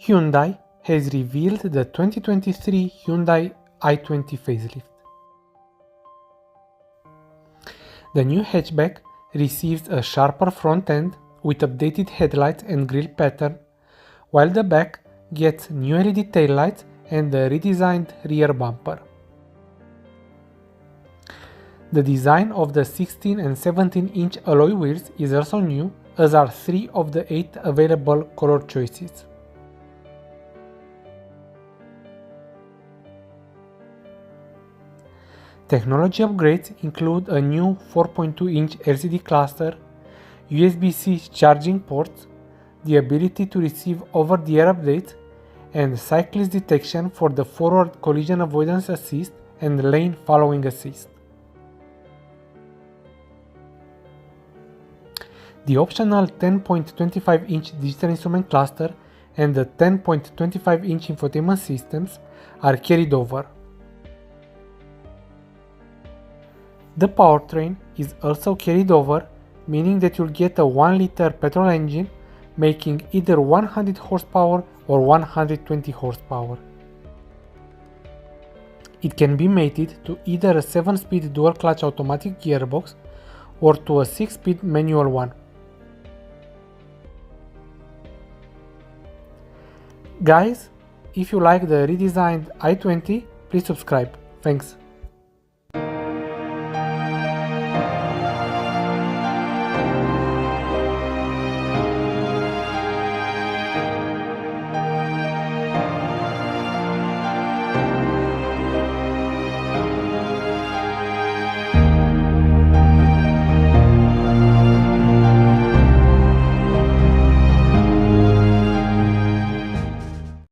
Hyundai has revealed the 2023 Hyundai i20 facelift. The new hatchback receives a sharper front end with updated headlights and grille pattern, while the back gets new LED taillights and a redesigned rear bumper. The design of the 16 and 17-inch alloy wheels is also new, as are 3 of the 8 available color choices. Technology upgrades include a new 4.2-inch LCD cluster, USB-C charging ports, the ability to receive over-the-air updates, and cyclist detection for the forward collision avoidance assist and lane following assist. The optional 10.25-inch digital instrument cluster and the 10.25-inch infotainment systems are carried over. The powertrain is also carried over, meaning that you'll get a 1-liter petrol engine making either 100 horsepower or 120 horsepower. It can be mated to either a 7-speed dual-clutch automatic gearbox or to a 6-speed manual one. Guys, if you like the redesigned i20, please subscribe. Thanks.